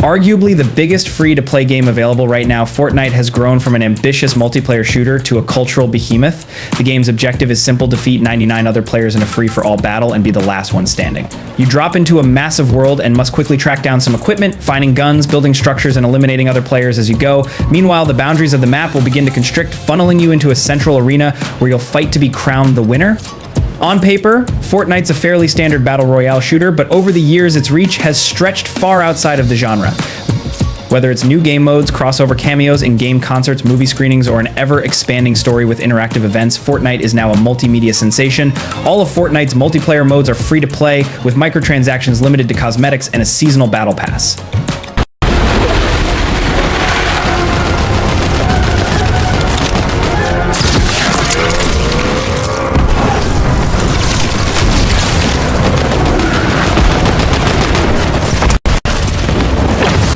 Arguably the biggest free-to-play game available right now, Fortnite has grown from an ambitious multiplayer shooter to a cultural behemoth. The game's objective is simple: defeat 99 other players in a free-for-all battle and be the last one standing. You drop into a massive world and must quickly track down some equipment, finding guns, building structures, and eliminating other players as you go. Meanwhile, the boundaries of the map will begin to constrict, funneling you into a central arena where you'll fight to be crowned the winner. On paper, Fortnite's a fairly standard battle royale shooter, but over the years its reach has stretched far outside of the genre. Whether it's new game modes, crossover cameos, in-game concerts, movie screenings, or an ever-expanding story with interactive events, Fortnite is now a multimedia sensation. All of Fortnite's multiplayer modes are free to play, with microtransactions limited to cosmetics and a seasonal battle pass.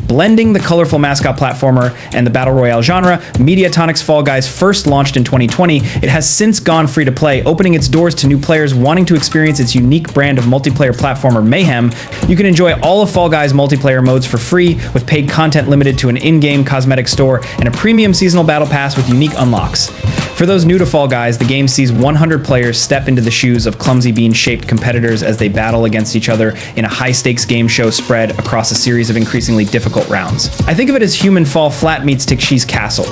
Blending the colorful mascot platformer and the battle royale genre, Mediatonic's Fall Guys first launched in 2020. It has since gone free to play, opening its doors to new players wanting to experience its unique brand of multiplayer platformer mayhem. You can enjoy all of Fall Guys multiplayer modes for free, with paid content limited to an in-game cosmetic store and a premium seasonal battle pass with unique unlocks. For those new to Fall Guys, the game sees 100 players step into the shoes of clumsy bean-shaped competitors as they battle against each other in a high-stakes game show spread across a series of increasingly difficult rounds. I think of it as Human Fall Flat meets Takeshi's Castle.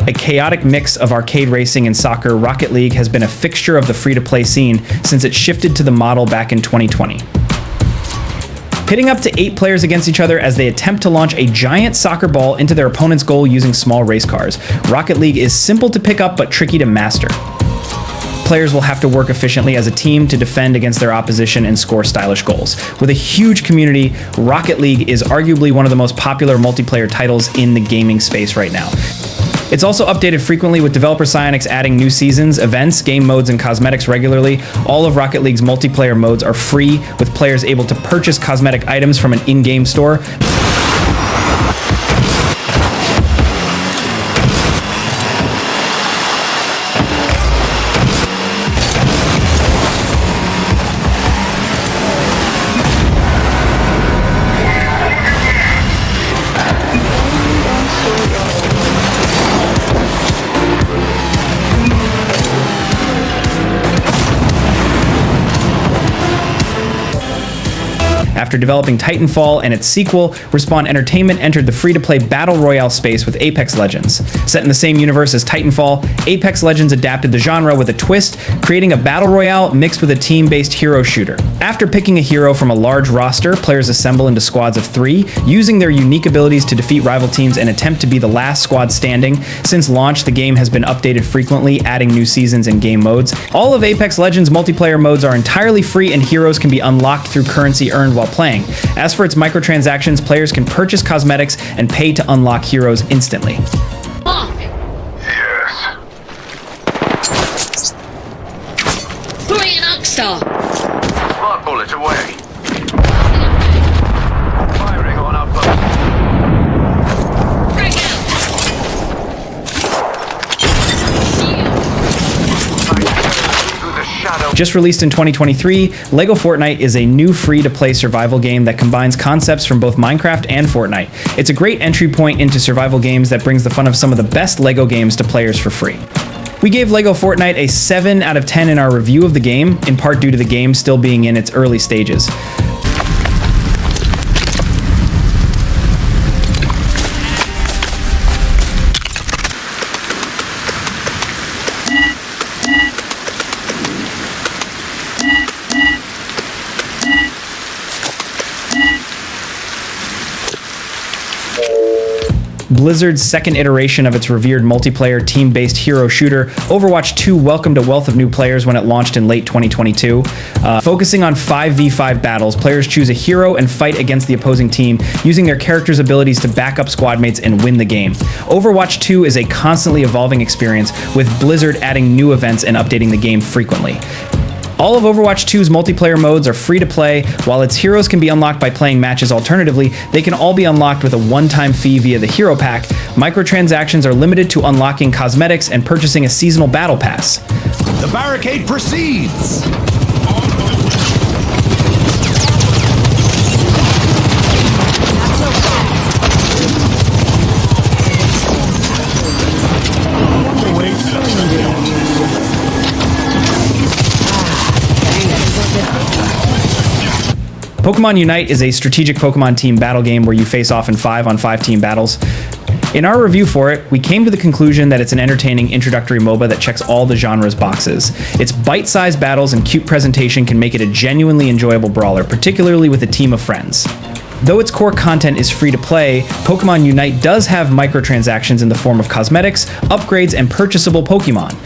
A chaotic mix of arcade racing and soccer, Rocket League has been a fixture of the free-to-play scene since it shifted to the model back in 2020. Pitting up to 8 players against each other as they attempt to launch a giant soccer ball into their opponent's goal using small race cars. Rocket League is simple to pick up but tricky to master. Players will have to work efficiently as a team to defend against their opposition and score stylish goals. With a huge community, Rocket League is arguably one of the most popular multiplayer titles in the gaming space right now. It's also updated frequently, with developer Psyonix adding new seasons, events, game modes, and cosmetics regularly. All of Rocket League's multiplayer modes are free, with players able to purchase cosmetic items from an in-game store. After developing Titanfall and its sequel, Respawn Entertainment entered the free-to-play battle royale space with Apex Legends. Set in the same universe as Titanfall, Apex Legends adapted the genre with a twist, creating a battle royale mixed with a team-based hero shooter. After picking a hero from a large roster, players assemble into squads of 3, using their unique abilities to defeat rival teams and attempt to be the last squad standing. Since launch, the game has been updated frequently, adding new seasons and game modes. All of Apex Legends multiplayer modes are entirely free, and heroes can be unlocked through currency earned while playing. As for its microtransactions, players can purchase cosmetics and pay to unlock heroes instantly. Yes. Brilliant Oxstar! Smart bullet away. Firing on our post. Break out! Through the shadow. Just released in 2023, LEGO Fortnite is a new free-to-play survival game that combines concepts from both Minecraft and Fortnite. It's a great entry point into survival games that brings the fun of some of the best LEGO games to players for free. We gave LEGO Fortnite a 7 out of 10 in our review of the game, in part due to the game still being in its early stages. Blizzard's second iteration of its revered multiplayer team-based hero shooter, Overwatch 2 welcomed a wealth of new players when it launched in late 2022. Focusing on 5v5 battles, players choose a hero and fight against the opposing team, using their character's abilities to back up squad mates and win the game. Overwatch 2 is a constantly evolving experience, with Blizzard adding new events and updating the game frequently. All of Overwatch 2's multiplayer modes are free to play. While its heroes can be unlocked by playing matches alternatively, they can all be unlocked with a one-time fee via the Hero Pack. Microtransactions are limited to unlocking cosmetics and purchasing a seasonal battle pass. The barricade proceeds! Pokemon Unite is a strategic Pokemon team battle game where you face off in 5-on-5 team battles. In our review for it, we came to the conclusion that it's an entertaining introductory MOBA that checks all the genre's boxes. Its bite-sized battles and cute presentation can make it a genuinely enjoyable brawler, particularly with a team of friends. Though its core content is free to play, Pokemon Unite does have microtransactions in the form of cosmetics, upgrades, and purchasable Pokemon.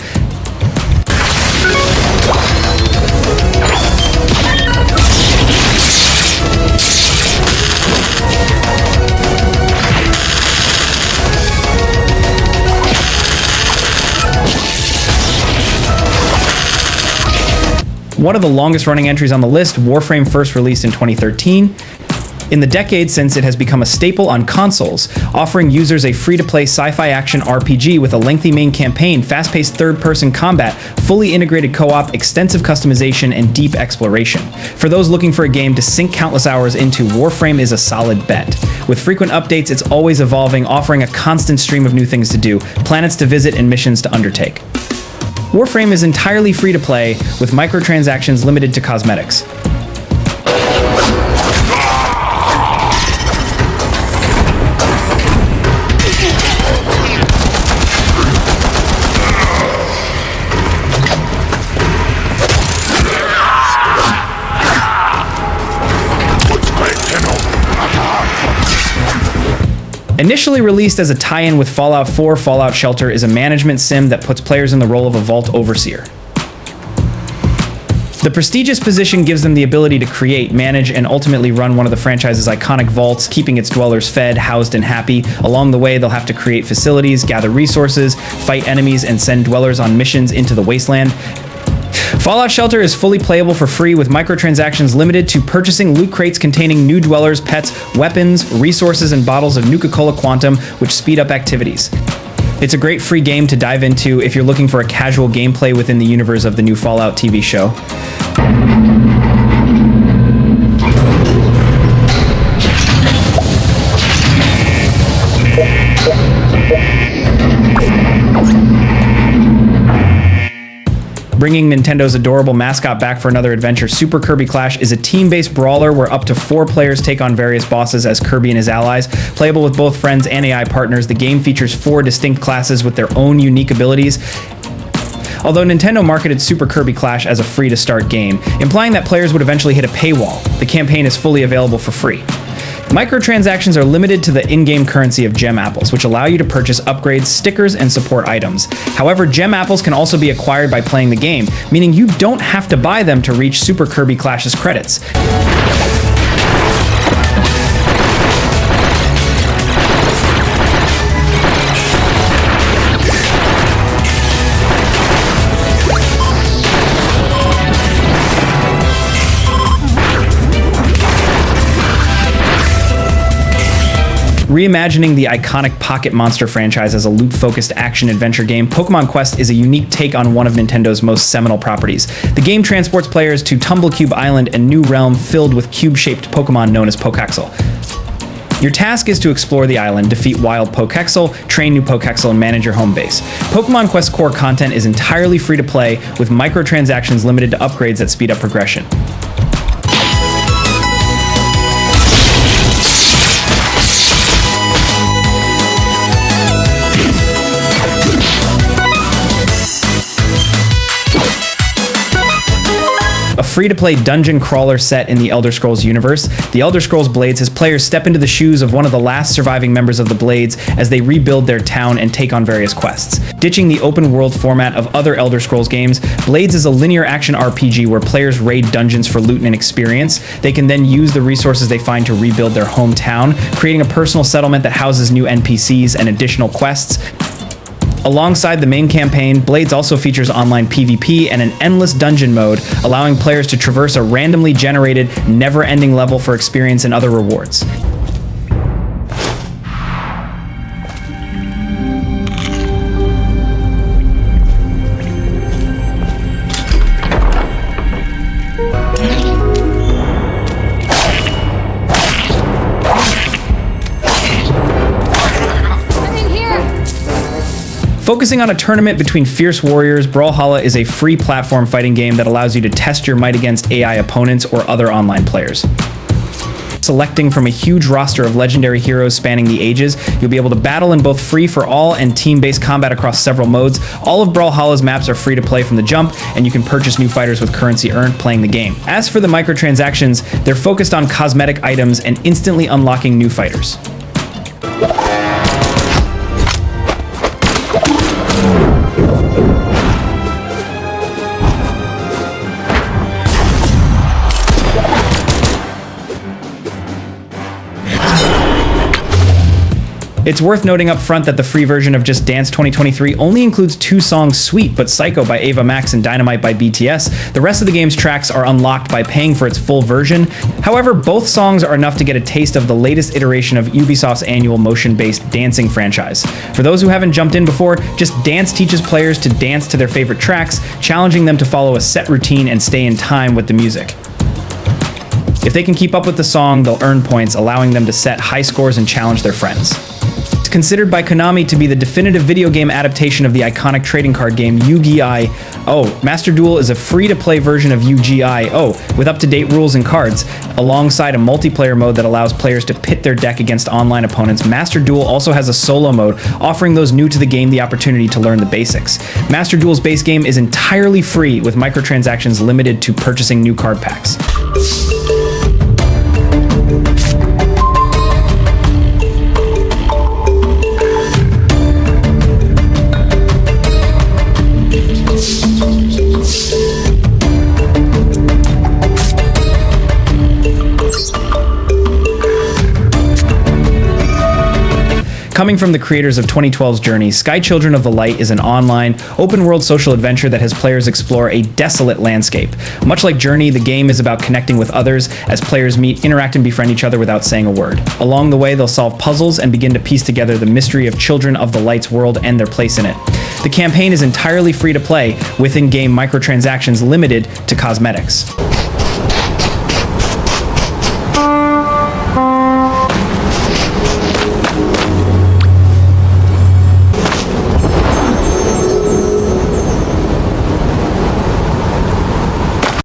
One of the longest running entries on the list, Warframe first released in 2013. In the decade since, it has become a staple on consoles, offering users a free-to-play sci-fi action RPG with a lengthy main campaign, fast-paced third-person combat, fully integrated co-op, extensive customization, and deep exploration. For those looking for a game to sink countless hours into, Warframe is a solid bet. With frequent updates, it's always evolving, offering a constant stream of new things to do, planets to visit, and missions to undertake. Warframe is entirely free to play, with microtransactions limited to cosmetics. Initially released as a tie-in with Fallout 4, Fallout Shelter is a management sim that puts players in the role of a vault overseer. The prestigious position gives them the ability to create, manage, and ultimately run one of the franchise's iconic vaults, keeping its dwellers fed, housed, and happy. Along the way, they'll have to create facilities, gather resources, fight enemies, and send dwellers on missions into the wasteland. Fallout Shelter is fully playable for free, with microtransactions limited to purchasing loot crates containing new dwellers, pets, weapons, resources, and bottles of Nuka-Cola Quantum, which speed up activities. It's a great free game to dive into if you're looking for a casual gameplay within the universe of the new Fallout TV show. Bringing Nintendo's adorable mascot back for another adventure, Super Kirby Clash is a team-based brawler where up to 4 players take on various bosses as Kirby and his allies. Playable with both friends and AI partners, the game features 4 distinct classes with their own unique abilities. Although Nintendo marketed Super Kirby Clash as a free-to-start game, implying that players would eventually hit a paywall, the campaign is fully available for free. Microtransactions are limited to the in-game currency of gem apples, which allow you to purchase upgrades, stickers, and support items. However, gem apples can also be acquired by playing the game, meaning you don't have to buy them to reach Super Kirby Clash's credits. Reimagining the iconic Pocket Monster franchise as a loot-focused action-adventure game, Pokémon Quest is a unique take on one of Nintendo's most seminal properties. The game transports players to Tumblecube Island, a new realm filled with cube-shaped Pokémon known as Pokéxel. Your task is to explore the island, defeat wild Pokéxel, train new Pokéxel, and manage your home base. Pokémon Quest core content is entirely free to play, with microtransactions limited to upgrades that speed up progression. A free-to-play dungeon crawler set in the Elder Scrolls universe, The Elder Scrolls Blades has players step into the shoes of one of the last surviving members of the Blades as they rebuild their town and take on various quests. Ditching the open-world format of other Elder Scrolls games, Blades is a linear action RPG where players raid dungeons for loot and experience. They can then use the resources they find to rebuild their hometown, creating a personal settlement that houses new NPCs and additional quests. Alongside the main campaign, Blades also features online PvP and an endless dungeon mode, allowing players to traverse a randomly generated, never-ending level for experience and other rewards. Focusing on a tournament between fierce warriors, Brawlhalla is a free platform fighting game that allows you to test your might against AI opponents or other online players. Selecting from a huge roster of legendary heroes spanning the ages, you'll be able to battle in both free-for-all and team-based combat across several modes. All of Brawlhalla's maps are free to play from the jump, and you can purchase new fighters with currency earned playing the game. As for the microtransactions, they're focused on cosmetic items and instantly unlocking new fighters. It's worth noting up front that the free version of Just Dance 2023 only includes 2 songs, Sweet but Psycho by Ava Max and Dynamite by BTS. The rest of the game's tracks are unlocked by paying for its full version. However, both songs are enough to get a taste of the latest iteration of Ubisoft's annual motion-based dancing franchise. For those who haven't jumped in before, Just Dance teaches players to dance to their favorite tracks, challenging them to follow a set routine and stay in time with the music. If they can keep up with the song, they'll earn points, allowing them to set high scores and challenge their friends. Considered by Konami to be the definitive video game adaptation of the iconic trading card game Yu-Gi-Oh! Master Duel is a free-to-play version of Yu-Gi-Oh! With up-to-date rules and cards. Alongside a multiplayer mode that allows players to pit their deck against online opponents, Master Duel also has a solo mode, offering those new to the game the opportunity to learn the basics. Master Duel's base game is entirely free, with microtransactions limited to purchasing new card packs. Coming from the creators of 2012's Journey, Sky Children of the Light is an online, open-world social adventure that has players explore a desolate landscape. Much like Journey, the game is about connecting with others as players meet, interact, and befriend each other without saying a word. Along the way, they'll solve puzzles and begin to piece together the mystery of Children of the Light's world and their place in it. The campaign is entirely free to play, with in-game microtransactions limited to cosmetics.